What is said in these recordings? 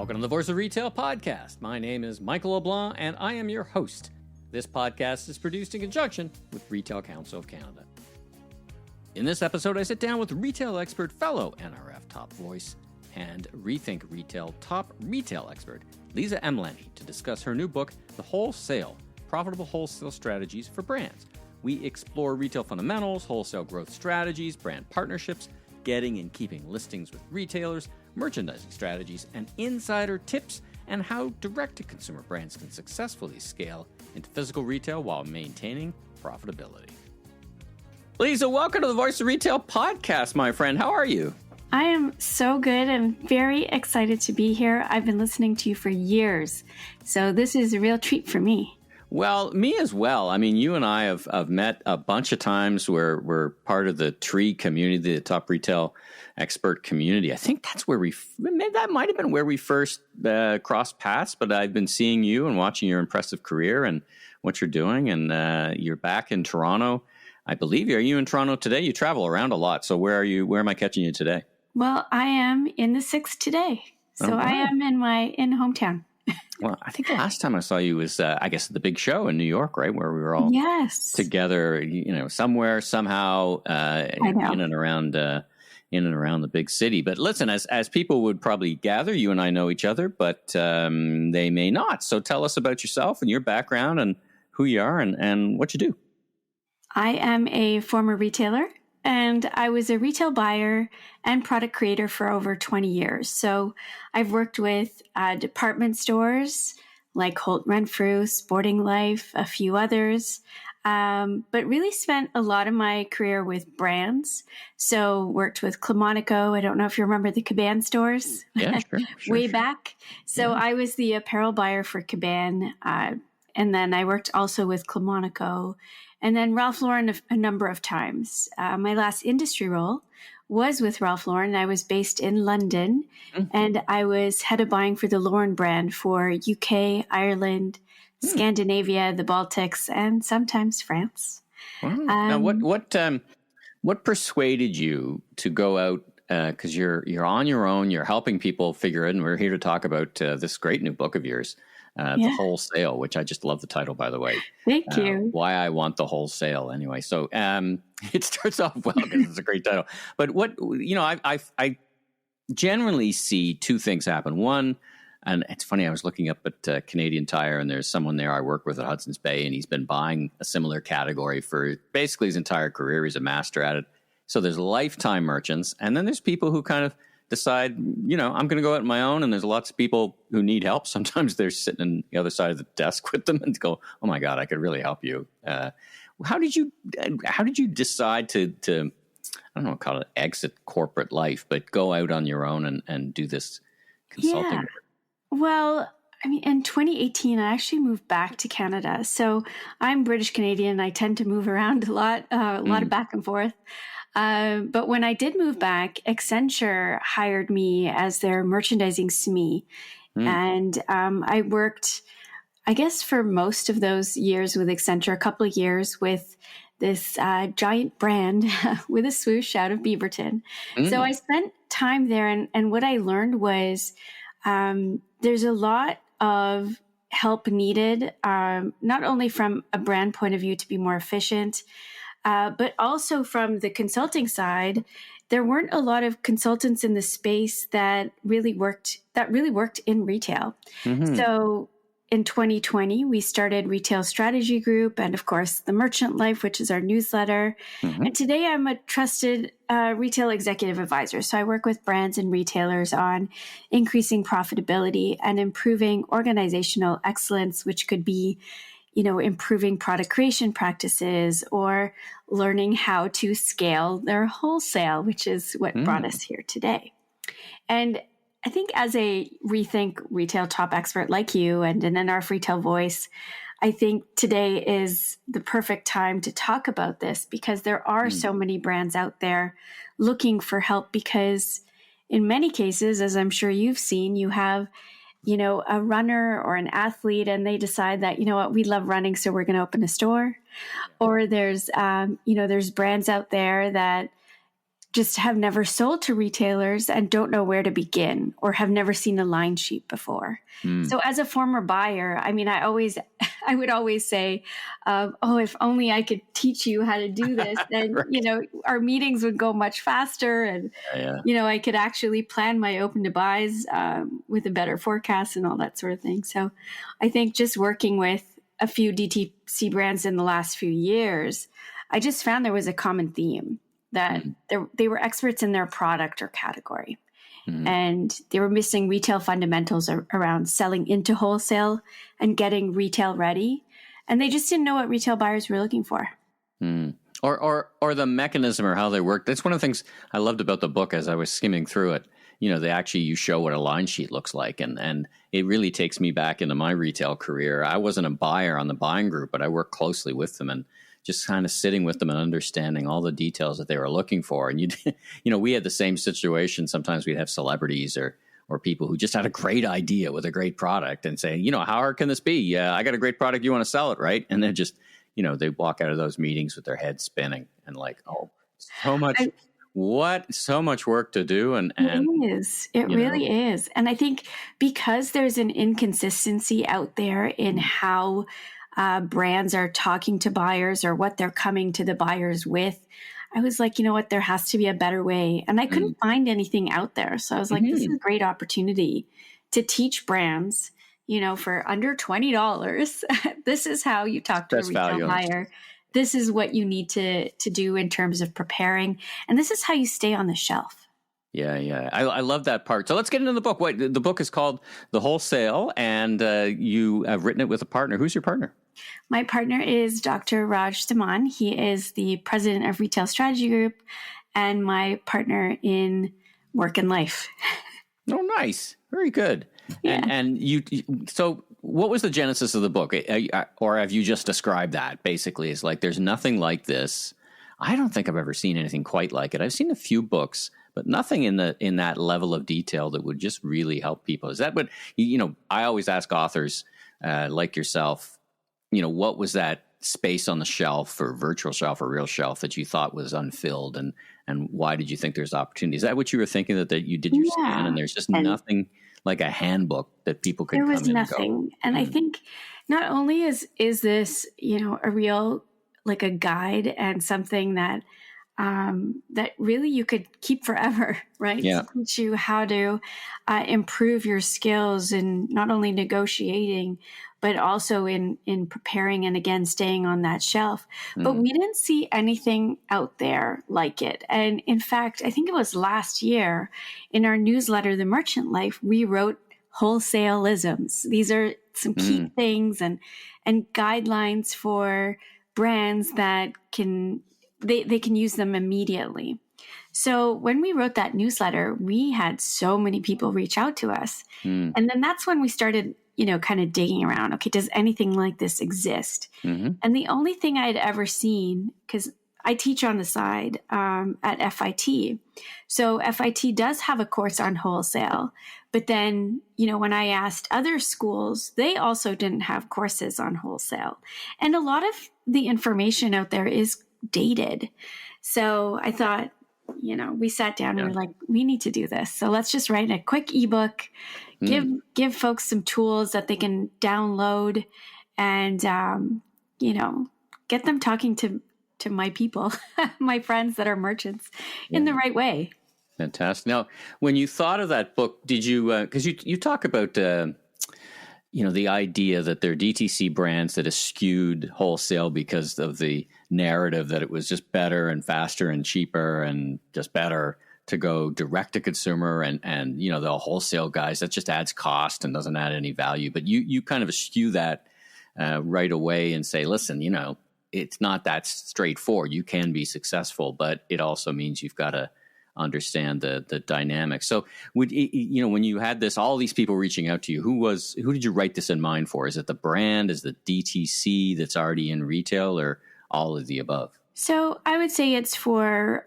Welcome to the Voice of Retail podcast. My name is Michael LeBlanc, and I am your host. This podcast is produced in conjunction with Retail Council of Canada. In this episode, I sit down with retail expert, fellow NRF top voice, and Rethink Retail top retail expert, Liza Amlani, to discuss her new book, The Wholesale, Profitable Wholesale Strategies for Brands. We explore retail fundamentals, wholesale growth strategies, brand partnerships, getting and keeping listings with retailers, merchandising strategies, and insider tips, and how direct-to-consumer brands can successfully scale into physical retail while maintaining profitability. Liza, welcome to the Voice of Retail podcast, my friend. How are you? I am so good and very excited to be here. I've been listening to you for years, so this is a real treat for me. Well, me as well. I mean, you and I have met a bunch of times. We're part of the TREE community, the top retail expert community. I think that's where that might have been where we first crossed paths, but I've been seeing you and watching your impressive career and what you're doing. And you're back in Toronto, I believe. Are you in Toronto today? You travel around a lot. So where are you? Where am I catching you today? Well, I am in the 6th today. So I am in hometown. Well, I think the last time I saw you was, I guess, the big show in New York, right? Where we were all together, somewhere, somehow, in and around the big city. But listen, as people would probably gather, you and I know each other, but they may not. So tell us about yourself and your background and who you are and what you do. I am a former retailer. And I was a retail buyer and product creator for over 20 years. So I've worked with department stores like Holt Renfrew, Sporting Life, a few others, but really spent a lot of my career with brands. So worked with Club Monaco. I don't know if you remember the Caban stores. Yeah, sure. Back. So I was the apparel buyer for Caban. And then I worked also with Club Monaco. And then Ralph Lauren a number of times. My last industry role was with Ralph Lauren. I was based in London, and I was head of buying for the Lauren brand for UK, Ireland, Scandinavia, the Baltics, and sometimes France. Wow. Now, what persuaded you to go out? Because you're on your own, you're helping people figure it, and we're here to talk about this great new book of yours. The Wholesale, which I just love the title, by the way. Thank you. Why I Want the Wholesale, anyway. So it starts off well because it's a great title. But I generally see two things happen. One, and it's funny, I was looking up at Canadian Tire, and there's someone there I work with at Hudson's Bay, and he's been buying a similar category for basically his entire career. He's a master at it. So there's lifetime merchants, and then there's people who kind of decide, I'm going to go out on my own, and there's lots of people who need help. Sometimes they're sitting on the other side of the desk with them and go, oh my God, I could really help you. How did you decide to I don't know, call it exit corporate life, but go out on your own and do this consulting work? Well, I mean, in 2018, I actually moved back to Canada. So I'm British Canadian. I tend to move around a lot of back and forth. But when I did move back, Accenture hired me as their merchandising SME. And I worked, I guess, for most of those years with Accenture, a couple of years with this giant brand with a swoosh out of Beaverton. So I spent time there. And what I learned was there's a lot of help needed, not only from a brand point of view to be more efficient, but also from the consulting side. There weren't a lot of consultants in the space that really worked in retail. So in 2020, we started Retail Strategy Group and, of course, the Merchant Life, which is our newsletter. And today I'm a trusted retail executive advisor. So I work with brands and retailers on increasing profitability and improving organizational excellence, which could be improving product creation practices or learning how to scale their wholesale, which is what brought us here today. And I think as a Rethink Retail top expert like you and an NRF Retail voice, I think today is the perfect time to talk about this because there are so many brands out there looking for help because in many cases, as I'm sure you've seen, you have a runner or an athlete and they decide that, we love running, so we're going to open a store. Or there's brands out there that just have never sold to retailers and don't know where to begin or have never seen a line sheet before. So as a former buyer, I mean, I would always say, oh, if only I could teach you how to do this, then, Right. Our meetings would go much faster and, Yeah. I could actually plan my open to buys with a better forecast and all that sort of thing. So I think just working with a few DTC brands in the last few years, I just found there was a common theme that they were experts in their product or category. And they were missing retail fundamentals around selling into wholesale and getting retail ready. And they just didn't know what retail buyers were looking for. Or the mechanism or how they work. That's one of the things I loved about the book as I was skimming through it. You show what a line sheet looks like. And it really takes me back into my retail career. I wasn't a buyer on the buying group, but I worked closely with them and just kind of sitting with them and understanding all the details that they were looking for. And we had the same situation. Sometimes we'd have celebrities or people who just had a great idea with a great product and say, how hard can this be? Yeah, I got a great product. You want to sell it, right? And then just, they walk out of those meetings with their head spinning and like, oh, so much work to do. And it really is. And I think because there's an inconsistency out there in how brands are talking to buyers or what they're coming to the buyers with, I was like, there has to be a better way. And I couldn't find anything out there. So I was like, this is a great opportunity to teach brands, for under $20. This is how you talk to a retail buyer. This is what you need to do in terms of preparing. And this is how you stay on the shelf. Yeah. I love that part. So let's get into the book. The book is called The Wholesale, and you have written it with a partner. Who's your partner? My partner is Dr. Raj Daman. He is the president of Retail Strategy Group and my partner in work and life. Oh, nice. Very good. Yeah. And so what was the genesis of the book? Or have you just described that basically? It's like, there's nothing like this. I don't think I've ever seen anything quite like it. I've seen a few books, but nothing in that level of detail that would just really help people. Is that what, I always ask authors like yourself, what was that space on the shelf or virtual shelf or real shelf that you thought was unfilled, and why did you think there's opportunity? Is that what you were thinking, that you did your scan and there's just nothing like a handbook that people could come in and go? There was nothing. And I think not only is this, a real, like a guide and something that that really you could keep forever, right? Yeah. To teach you how to improve your skills in not only negotiating, but also in preparing and again, staying on that shelf. But we didn't see anything out there like it. And in fact, I think it was last year in our newsletter, The Merchant Life, we wrote wholesaleisms. These are some key things and guidelines for brands that they can use them immediately. So when we wrote that newsletter, we had so many people reach out to us. And then that's when we started, kind of digging around. Okay, does anything like this exist? And the only thing I'd ever seen, because I teach on the side at FIT. So FIT does have a course on wholesale. But then, when I asked other schools, they also didn't have courses on wholesale. And a lot of the information out there is dated. So I thought, we sat down and we're like, we need to do this. So let's just write a quick ebook, give folks some tools that they can download and, get them talking to my people, my friends that are merchants in the right way. Fantastic. Now, when you thought of that book, did you, because you talk about, the idea that there are DTC brands that have skewed wholesale because of the narrative that it was just better and faster and cheaper and just better to go direct to consumer, and the wholesale guys, that just adds cost and doesn't add any value. But you kind of eschew that right away and say, listen, it's not that straightforward. You can be successful, but it also means you've got to understand the dynamics. So when you had all these people reaching out to you, who did you write this in mind for? Is it the brand? Is it DTC that's already in retail, or all of the above? So I would say it's for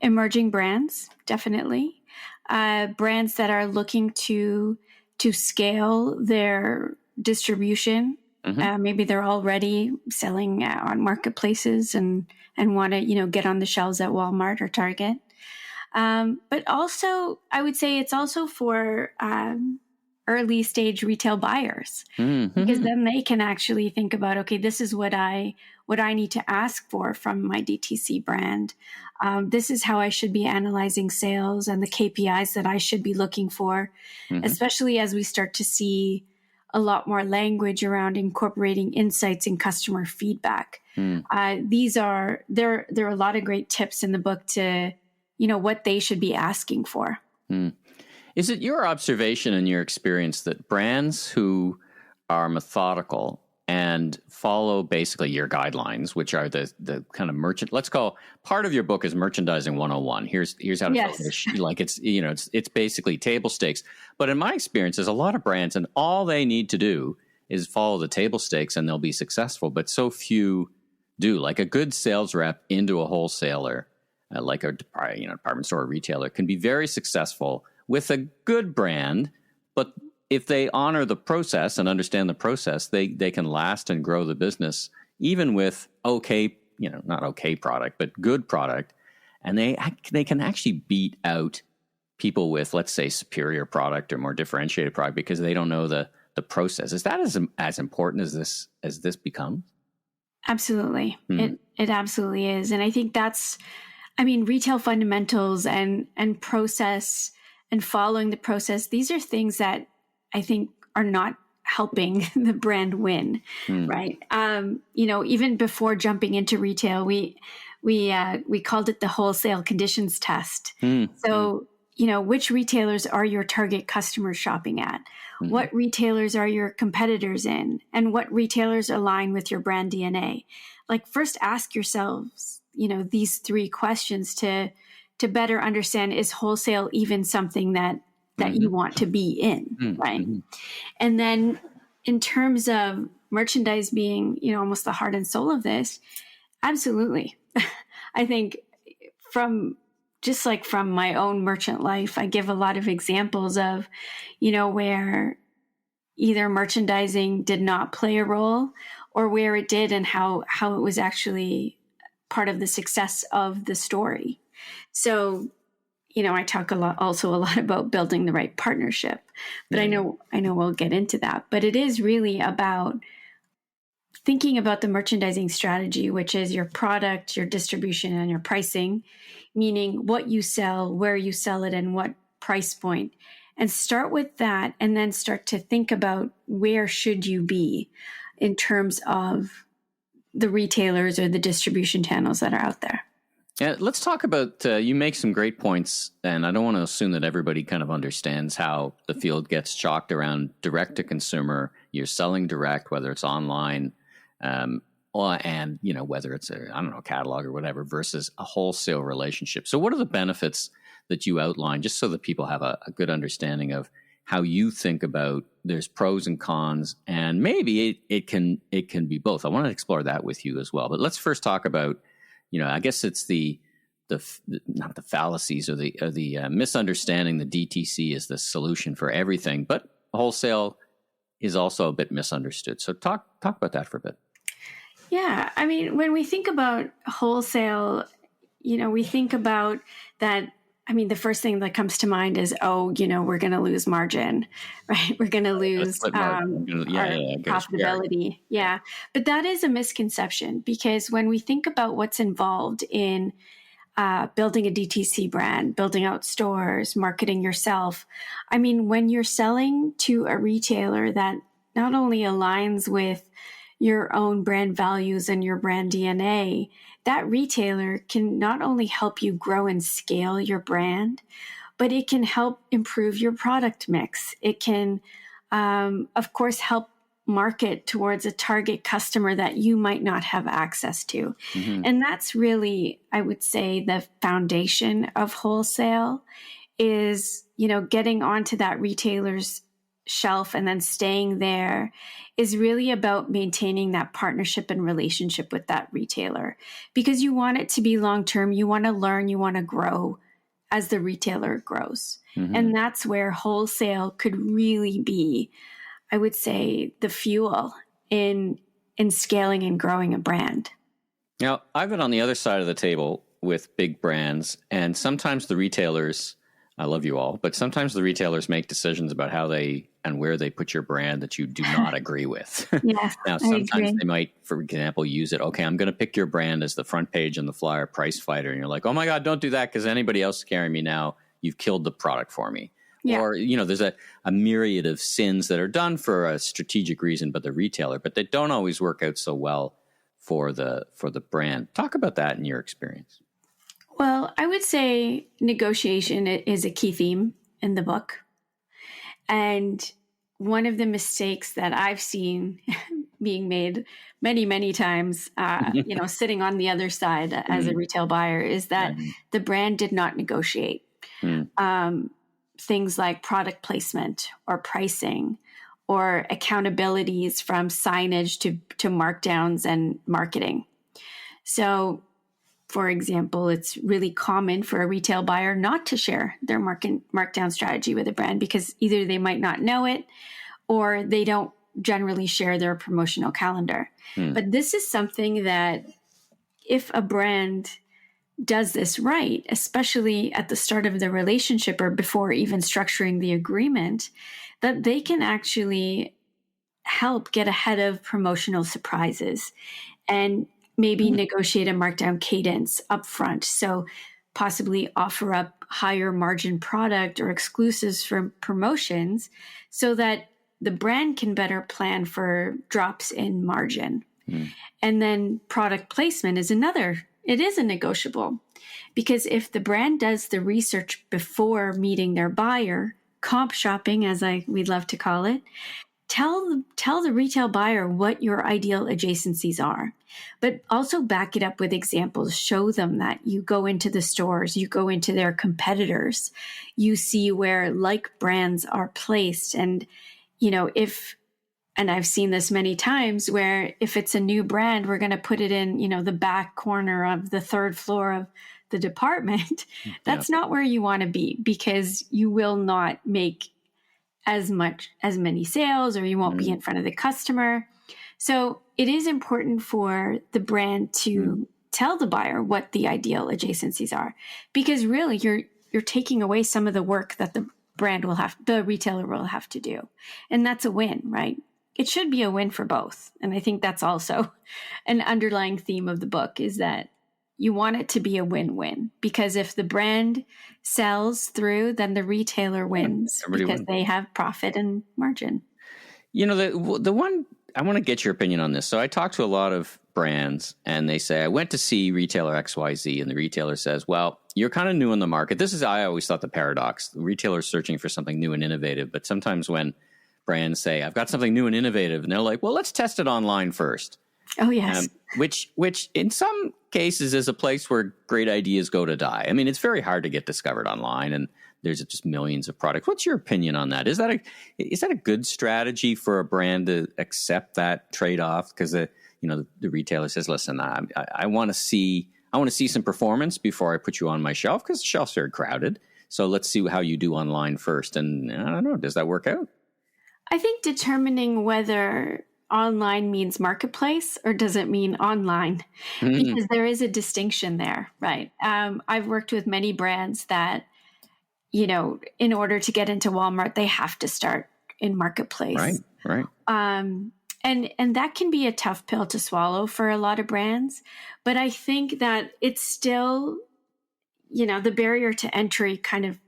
emerging brands, definitely. Brands that are looking to scale their distribution. Maybe they're already selling on marketplaces and want to, get on the shelves at Walmart or Target. But also, I would say it's also for early stage retail buyers, because then they can actually think about, okay, this is what I need to ask for from my DTC brand. This is how I should be analyzing sales and the KPIs that I should be looking for, especially as we start to see a lot more language around incorporating insights and customer feedback. There are a lot of great tips in the book to, what they should be asking for. Is it your observation and your experience that brands who are methodical and follow basically your guidelines, which are the kind of merchant, let's call part of your book is merchandising 101. Here's how to finish. Like it's basically table stakes. But in my experience, there's a lot of brands and all they need to do is follow the table stakes and they'll be successful. But so few do. Like a good sales rep into a wholesaler, like a department store or retailer, can be very successful with a good brand, but if they honor the process and understand the process, they can last and grow the business, even with not okay product, but good product. And they can actually beat out people with, let's say, superior product or more differentiated product because they don't know the process. Is that as important as this becomes? Absolutely. It absolutely is. And I think retail fundamentals and process and following the process, these are things that I think are not helping the brand win, right? Even before jumping into retail, we called it the wholesale conditions test. So, which retailers are your target customers shopping at? What retailers are your competitors in? And what retailers align with your brand DNA? Like, first ask yourselves, these three questions to better understand, is wholesale even something that you want to be in, right? And then in terms of merchandise being, almost the heart and soul of this, absolutely. I think from my own merchant life, I give a lot of examples of, where either merchandising did not play a role or where it did and how it was actually part of the success of the story. So, I talk a lot about building the right partnership, but I know we'll get into that, but it is really about thinking about the merchandising strategy, which is your product, your distribution, and your pricing, meaning what you sell, where you sell it, and what price point. And start with that and then start to think about where should you be in terms of the retailers or the distribution channels that are out there. Yeah, let's talk about, you make some great points, and I don't want to assume that everybody kind of understands how the field gets chalked around direct to consumer. You're selling direct, whether it's online, and whether it's a catalog or whatever, versus a wholesale relationship. So what are the benefits that you outline, just so that people have a good understanding of how you think about there's pros and cons, and maybe it can be both. I want to explore that with you as well. But let's first talk about, I guess it's the not the fallacies or the misunderstanding that DTC is the solution for everything, but wholesale is also a bit misunderstood. So talk about that for a bit. Yeah, when we think about wholesale, we think about that. The first thing that comes to mind is, we're going to lose margin, right? We're going to lose our profitability. Yeah. But that is a misconception, because when we think about what's involved in building a DTC brand, building out stores, marketing yourself, when you're selling to a retailer that not only aligns with your own brand values and your brand DNA, that retailer can not only help you grow and scale your brand, but it can help improve your product mix. It can, of course, help market towards a target customer that you might not have access to. And that's really, I would say, the foundation of wholesale is, getting onto that retailer's shelf and then staying there is really about maintaining that partnership and relationship with that retailer, because you want it to be long-term. You want to learn, you want to grow as the retailer grows. And that's where wholesale could really be, I would say, the fuel in scaling and growing a brand. Now, I've been on the other side of the table with big brands, and sometimes the retailers, I love you all, but sometimes the retailers make decisions about how they and where they put your brand that you do not agree with. Yes, Now, I sometimes agree. they might, for example, use it. Okay, I'm going to pick your brand as the front page on the flyer, price fighter. And you're like, oh my God, don't do that because anybody else is carrying me now. You've killed the product for me. Yeah. Or, there's a myriad of sins that are done for a strategic reason, but the retailer, but they don't always work out so well for the brand. Talk about that in your experience. Well, I would say negotiation is a key theme in the book. And one of the mistakes that I've seen being made many, many times, sitting on the other side as a retail buyer, is that the brand did not negotiate. Things like product placement or pricing or accountabilities from signage to markdowns and marketing. So, for example, it's really common for a retail buyer not to share their markdown strategy with a brand because either they might not know it or they don't generally share their promotional calendar. But this is something that if a brand does this right, especially at the start of the relationship or before even structuring the agreement, that they can actually help get ahead of promotional surprises and maybe negotiate a markdown cadence upfront. So possibly offer up higher margin product or exclusives for promotions so that the brand can better plan for drops in margin. And then product placement is another. It is a negotiable because if the brand does the research before meeting their buyer, comp shopping, as we'd love to call it, tell the retail buyer what your ideal adjacencies are, but also back it up with examples. Show them that you go into the stores, you go into their competitors, you see where like brands are placed. And, and I've seen this many times where if it's a new brand, we're going to put it in, the back corner of the third floor of the department. That's not where you want to be because you will not make as many sales or you won't be in front of the customer. So it is important for the brand to tell the buyer what the ideal adjacencies are, because really you're taking away some of the work that the retailer will have to do. And that's a win, right? It should be a win for both. And I think that's also an underlying theme of the book is that you want it to be a win-win, because if the brand sells through, then the retailer wins because they have profit and margin. The one, I want to get your opinion on this. So I talk to a lot of brands and they say, I went to see retailer XYZ, and the retailer says, well, you're kind of new in the market. I always thought the paradox, the retailer's searching for something new and innovative. But sometimes when brands say, I've got something new and innovative, and they're like, well, let's test it online first. Oh, yes. Which in some cases is a place where great ideas go to die. I mean, it's very hard to get discovered online, and there's just millions of products. What's your opinion on that? Is that a good strategy for a brand to accept that trade-off? Because the retailer says, listen, I want to see some performance before I put you on my shelf because the shelf's very crowded. So let's see how you do online first. And I don't know, does that work out? I think determining whether online means marketplace or does it mean online, because there is a distinction there, right? I've worked with many brands that, in order to get into Walmart, they have to start in marketplace. Right. And that can be a tough pill to swallow for a lot of brands, but I think that it's still, the barrier to entry kind of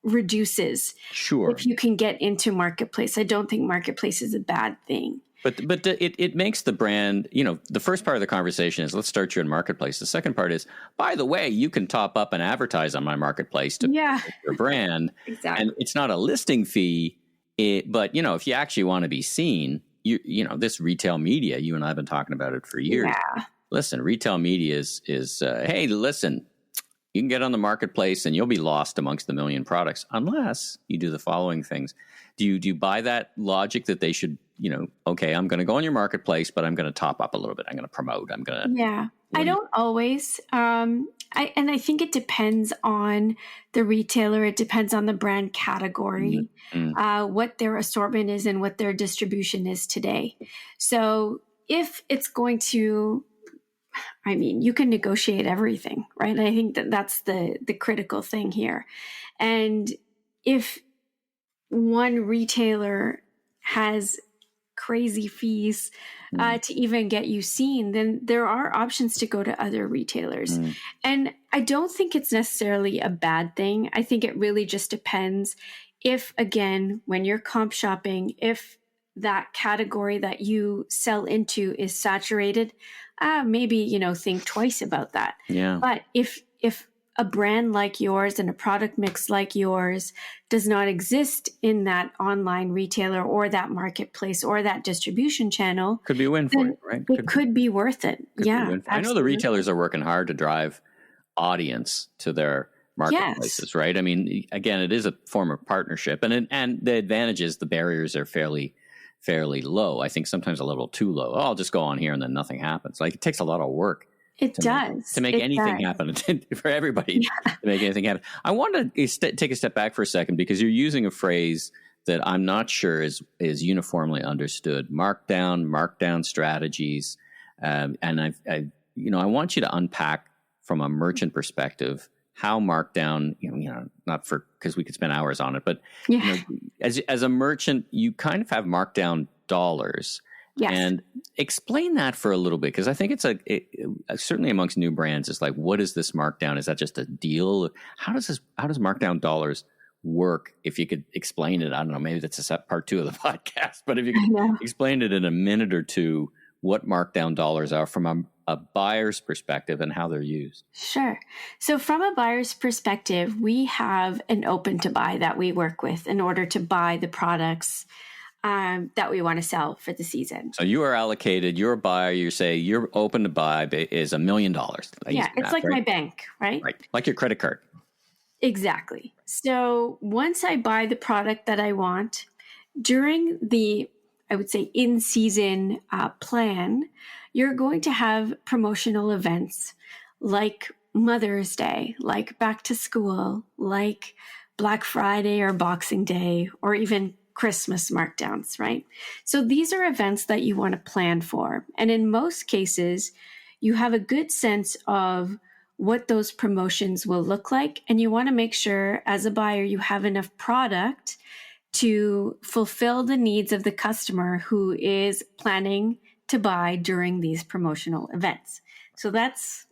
reduces. Sure. If you can get into marketplace. I don't think marketplace is a bad thing. But it makes the brand, the first part of the conversation is let's start you in marketplace. The second part is, by the way, you can top up and advertise on my marketplace to your brand. Exactly. And it's not a listing fee, but if you actually want to be seen, this retail media, you and I have been talking about it for years. Yeah. Listen, retail media is hey, listen, you can get on the marketplace and you'll be lost amongst the million products unless you do the following things. Do you buy that logic that they should, okay, I'm going to go on your marketplace, but I'm going to top up a little bit. I'm going to promote. Yeah. I don't always. I think it depends on the retailer. It depends on the brand category, what their assortment is and what their distribution is today. So if it's going to I mean, you can negotiate everything, right? And I think that that's the critical thing here. And if one retailer has crazy fees to even get you seen, then there are options to go to other retailers. And I don't think it's necessarily a bad thing. I think it really just depends if, again, when you're comp shopping, if that category that you sell into is saturated, maybe, think twice about that. Yeah. But if a brand like yours and a product mix like yours does not exist in that online retailer or that marketplace or that distribution channel, could be a win for you, right? It could be worth it. Yeah. I know the retailers are working hard to drive audience to their marketplaces, right? I mean, again, it is a form of partnership, and the advantage is the barriers are fairly low. I think sometimes a little too low. I'll just go on here and then nothing happens. Like, it takes a lot of work. To make anything happen, for everybody to make anything happen. I want to take a step back for a second, because you're using a phrase that I'm not sure is uniformly understood. Markdown strategies. And I want you to unpack from a merchant perspective how markdown, not because we could spend hours on it, but as a merchant, you kind of have markdown dollars. Yes. And explain that for a little bit, because I think it's certainly amongst new brands, it's like, what is this markdown? Is that just a deal? How does markdown dollars work? If you could explain it, I don't know, maybe that's part 2 of the podcast, but if you could explain it in a minute or two, what markdown dollars are from a buyer's perspective and how they're used. Sure. So from a buyer's perspective, we have an open to buy that we work with in order to buy the products that we want to sell for the season. So you are allocated, you're a buyer, you say you're open to buy is $1 million. It's like my bank, right? Right. Like your credit card. Exactly. So once I buy the product that I want, during the, I would say, in-season plan, you're going to have promotional events like Mother's Day, like back to school, like Black Friday or Boxing Day, or even Christmas markdowns, right? So these are events that you want to plan for. And in most cases, you have a good sense of what those promotions will look like. And you want to make sure as a buyer, you have enough product to fulfill the needs of the customer who is planning to buy during these promotional events. So that's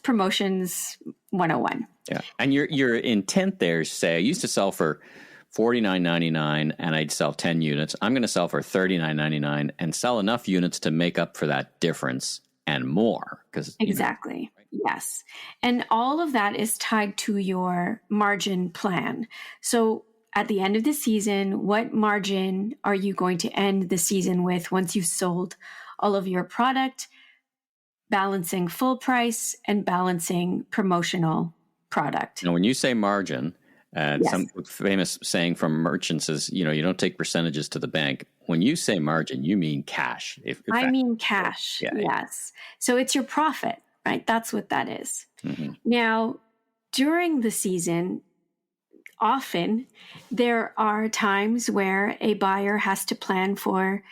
promotions 101. Yeah. And your intent there is, say, I used to sell for $49.99 and I'd sell 10 units. I'm going to sell for $39.99 and sell enough units to make up for that difference and more. Exactly. Yes. And all of that is tied to your margin plan. So at the end of the season, what margin are you going to end the season with once you've sold all of your product, balancing full price and balancing promotional product? Now, when you say margin, some famous saying from merchants is, you don't take percentages to the bank. When you say margin, you mean cash. I mean cash, yes. So it's your profit, right? That's what that is. Mm-hmm. Now, during the season, often there are times where a buyer has to plan for,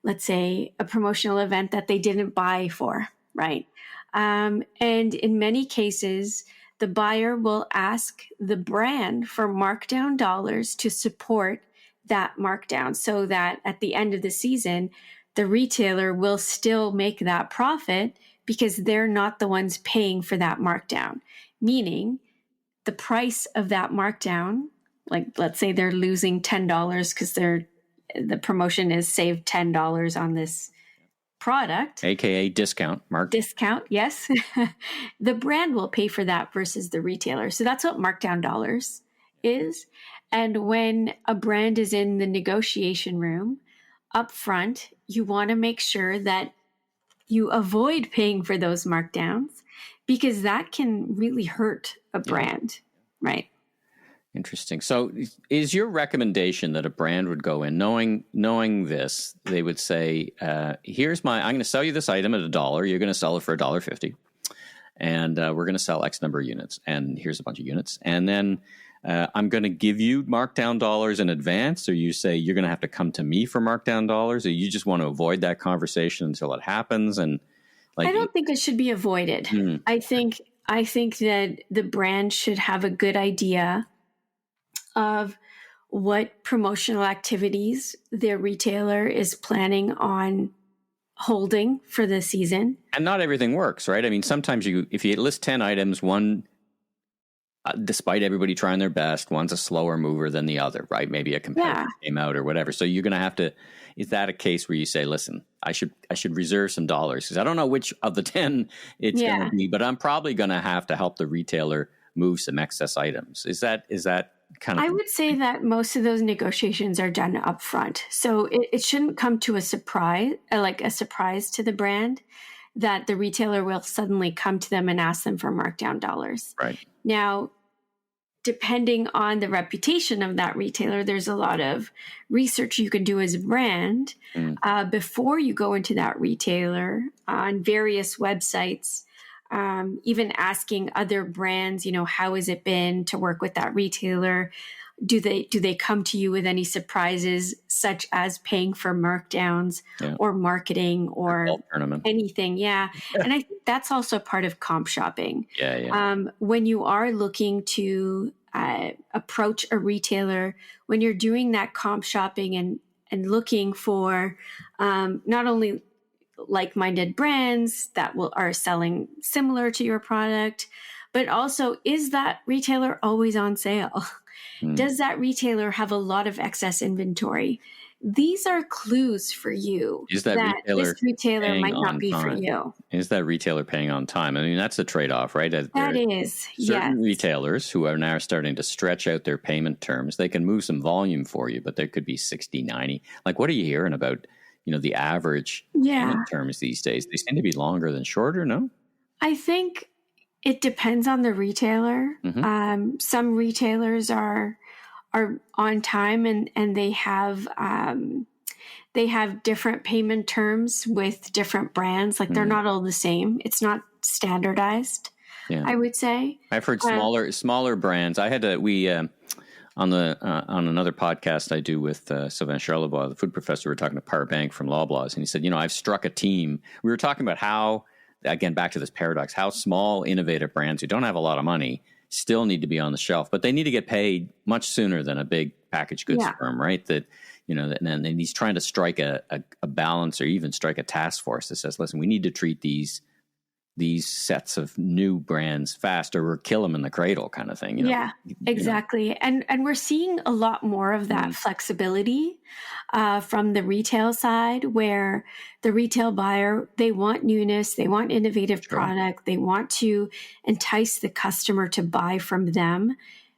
let's say, a promotional event that they didn't buy for, right? And in many cases, the buyer will ask the brand for markdown dollars to support that markdown, so that at the end of the season, the retailer will still make that profit because they're not the ones paying for that markdown. Meaning the price of that markdown, like let's say they're losing $10 because the promotion is save $10 on this product, aka discount. Discount, yes. The brand will pay for that versus the retailer. So that's what markdown dollars is. And when a brand is in the negotiation room up front, you want to make sure that you avoid paying for those markdowns, because that can really hurt a brand, right? Interesting. So is your recommendation that a brand would go in knowing this, they would say, I'm going to sell you this item at $1. You're going to sell it for $1.50. And we're going to sell X number of units. And here's a bunch of units. And then I'm going to give you markdown dollars in advance, or you say you're going to have to come to me for markdown dollars, or you just want to avoid that conversation until it happens. And I don't think it should be avoided. I think that the brand should have a good idea of what promotional activities their retailer is planning on holding for the season. And not everything works, right? I mean, sometimes if you list 10 items, one, despite everybody trying their best, one's a slower mover than the other, right? Maybe a competitor came out or whatever. So you're going to have to, is that a case where you say, listen, I should reserve some dollars because I don't know which of the 10 it's going to be, but I'm probably going to have to help the retailer move some excess items. Is that kind of? I would say that most of those negotiations are done up front. So it shouldn't come to a surprise, like a surprise to the brand that the retailer will suddenly come to them and ask them for markdown dollars. Right. Now, depending on the reputation of that retailer, there's a lot of research you can do as a brand before you go into that retailer on various websites, even asking other brands, how has it been to work with that retailer? Do they come to you with any surprises, such as paying for markdowns or marketing or anything? Yeah. And I think that's also part of comp shopping. When you are looking to approach a retailer, when you're doing that comp shopping and looking for not only like-minded brands that are selling similar to your product, but also, is that retailer always on sale? Does that retailer have a lot of excess inventory? These are clues for you that this retailer might not be for you. Is that retailer paying on time? I mean, that's a trade-off, right? That is, certain retailers who are now starting to stretch out their payment terms. They can move some volume for you, but there could be 60, 90. Like, what are you hearing about, the average payment terms these days? They seem to be longer than shorter, no? I think it depends on the retailer. Some retailers are on time and they have different payment terms with different brands. Like they're not all the same. It's not standardized. I would say. I've heard smaller brands. I had on another podcast I do with Sylvain Charlebois, the food professor. We were talking to Par Bank from Loblaws, and he said, I've struck a team. We were talking about how, again, back to this paradox, how small, innovative brands who don't have a lot of money still need to be on the shelf, but they need to get paid much sooner than a big packaged goods firm, right? That, and he's trying to strike a balance or even strike a task force that says, listen, we need to treat these sets of new brands fast or kill them in the cradle kind of thing. Yeah, exactly. And we're seeing a lot more of that flexibility from the retail side, where the retail buyer, they want newness, they want innovative product, they want to entice the customer to buy from them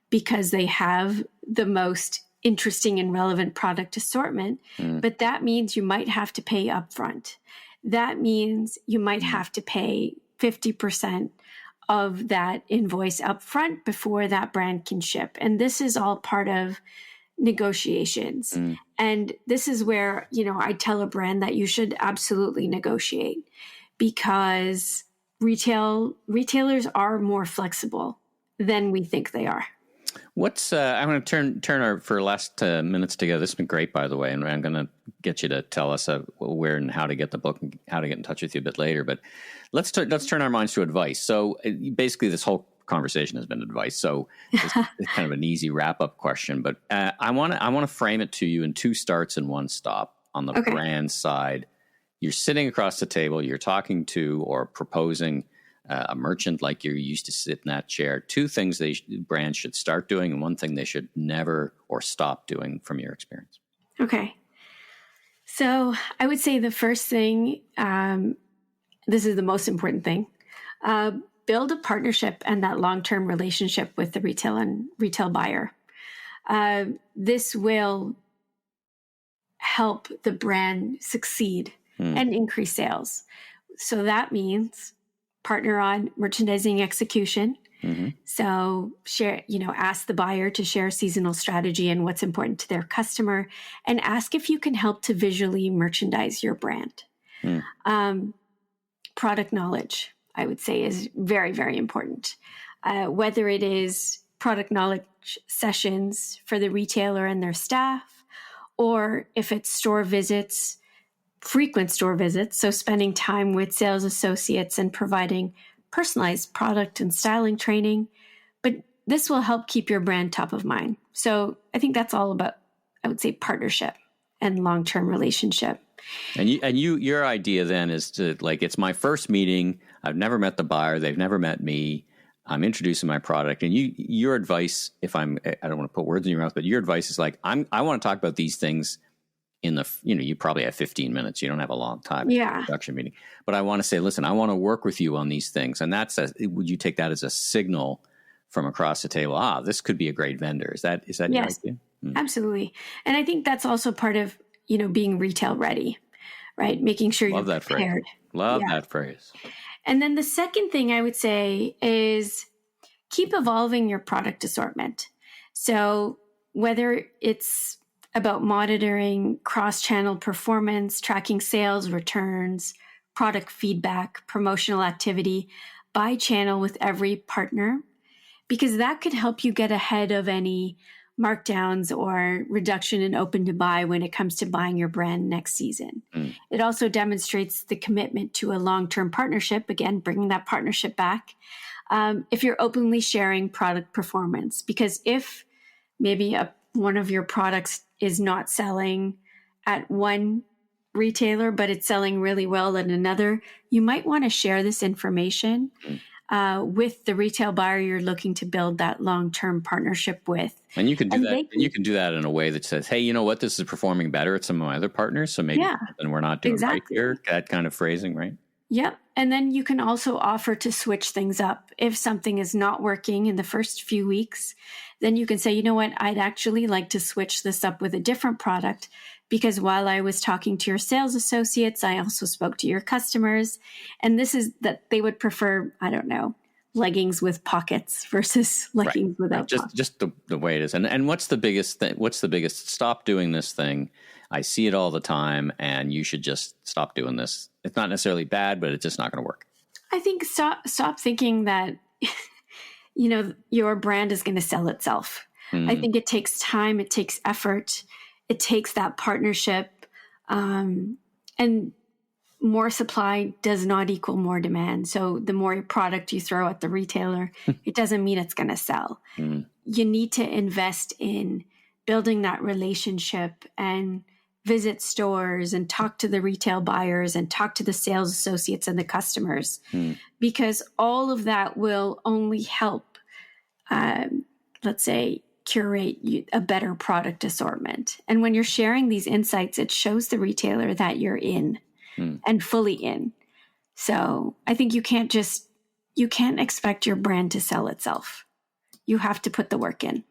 because they have the most interesting and relevant product assortment. But that means you might have to pay upfront. That means you might have to pay 50% of that invoice upfront before that brand can ship. And this is all part of negotiations. And this is where, I tell a brand that you should absolutely negotiate, because retailers are more flexible than we think they are. I'm going to turn our for last minutes together. This has been great, by the way, and I'm going to get you to tell us where and how to get the book and how to get in touch with you a bit later. But let's turn our minds to advice. So basically, this whole conversation has been advice. So it's kind of an easy wrap up question. But I want to frame it to you in 2 starts and 1 stop. On the brand side, you're sitting across the table, you're talking to or proposing a merchant like you're used to sit in that chair. 2 things brands should start doing, and 1 thing they should never or stop doing from your experience. Okay. So I would say the first thing, this is the most important thing, build a partnership and that long-term relationship with the retail buyer. This will help the brand succeed and increase sales. So that means partner on merchandising execution. So ask the buyer to share seasonal strategy and what's important to their customer, and ask if you can help to visually merchandise your brand. Product knowledge, I would say, is very, very important. Whether it is product knowledge sessions for the retailer and their staff, or if it's store visits frequent store visits, so spending time with sales associates and providing personalized product and styling training. But this will help keep your brand top of mind. So I think that's all about, I would say, partnership and long-term relationship. And your idea then is to, like, it's my first meeting. I've never met the buyer. They've never met me. I'm introducing my product. And your advice, I don't want to put words in your mouth, but your advice is like, I want to talk about these things in you probably have 15 minutes. You don't have a long time introduction meeting. But I want to say, listen, I want to work with you on these things. And would you take that as a signal from across the table? This could be a great vendor. Is that yes, your idea? Absolutely. And I think that's also part of, being retail ready, right? Making sure you're prepared. Love that phrase. And then the second thing I would say is keep evolving your product assortment. So whether it's about monitoring cross-channel performance, tracking sales, returns, product feedback, promotional activity by channel with every partner, because that could help you get ahead of any markdowns or reduction in open to buy when it comes to buying your brand next season. It also demonstrates the commitment to a long-term partnership, again, bringing that partnership back. If you're openly sharing product performance, because if maybe one of your products is not selling at one retailer, but it's selling really well at another, you might want to share this information with the retail buyer you're looking to build that long-term partnership with. And you can do that. And you can do that in a way that says, "Hey, you know what? This is performing better at some of my other partners, so maybe something we're not doing right here." That kind of phrasing, right? Yep. And then you can also offer to switch things up. If something is not working in the first few weeks, then you can say, "You know what? I'd actually like to switch this up with a different product, because while I was talking to your sales associates, I also spoke to your customers. And this is that they would prefer, I don't know, leggings with pockets versus leggings without pockets." Just the way it is. And what's the biggest thing? What's the biggest, stop doing this thing? I see it all the time, and you should just stop doing this. It's not necessarily bad, but it's just not going to work. I think stop thinking that, your brand is going to sell itself. I think it takes time. It takes effort. It takes that partnership, and more supply does not equal more demand. So the more product you throw at the retailer, it doesn't mean it's going to sell. You need to invest in building that relationship and visit stores and talk to the retail buyers and talk to the sales associates and the customers, because all of that will only help, let's say, curate a better product assortment. And when you're sharing these insights, it shows the retailer that you're in and fully in. So I think you can't expect your brand to sell itself. You have to put the work in.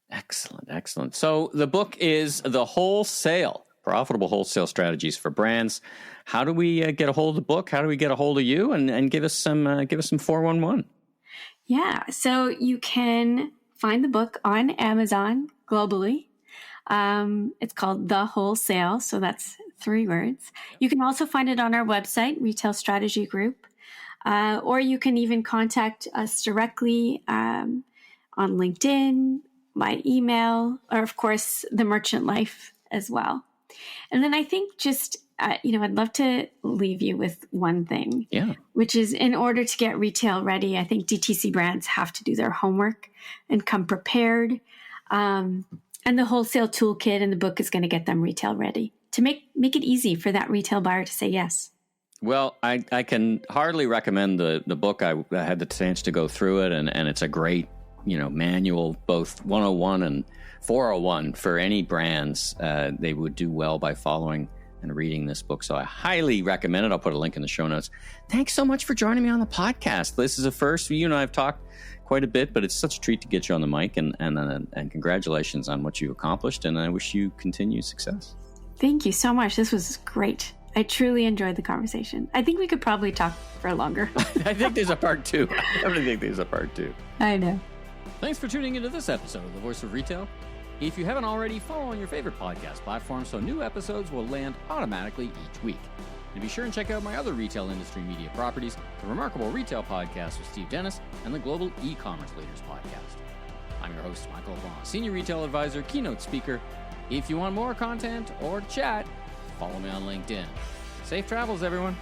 Excellent. So the book is The Wholesale, Profitable Wholesale Strategies for Brands. How do we get a hold of the book? How do we get a hold of you and give us some 411? Yeah. So you can find the book on Amazon globally. It's called The Wholesale. So that's 3 words. You can also find it on our website, Retail Strategy Group, or you can even contact us directly on LinkedIn, my email, or of course, the Merchant Life as well. And then I think just, I'd love to leave you with one thing, which is, in order to get retail ready, I think DTC brands have to do their homework and come prepared. And the Wholesale Toolkit in the book is going to get them retail ready to make it easy for that retail buyer to say yes. Well, I can hardly recommend the book. I had the chance to go through it, and it's a great, manual, both 101 and 401 for any brands. They would do well by following and reading this book. So I highly recommend it. I'll put a link in the show notes. Thanks so much for joining me on the podcast. This is a first. You and I have talked quite a bit, but it's such a treat to get you on the mic, and congratulations on what you accomplished. And I wish you continued success. Thank you so much. This was great. I truly enjoyed the conversation. I think we could probably talk for longer. I think there's a part 2. I definitely think there's a part 2. I know. Thanks for tuning into this episode of The Voice of Retail. If you haven't already, follow on your favorite podcast platform so new episodes will land automatically each week. And be sure and check out my other retail industry media properties, the Remarkable Retail Podcast with Steve Dennis and the Global E-Commerce Leaders Podcast. I'm your host, Michael LeBlanc, Senior Retail Advisor, Keynote Speaker. If you want more content or chat, follow me on LinkedIn. Safe travels, everyone.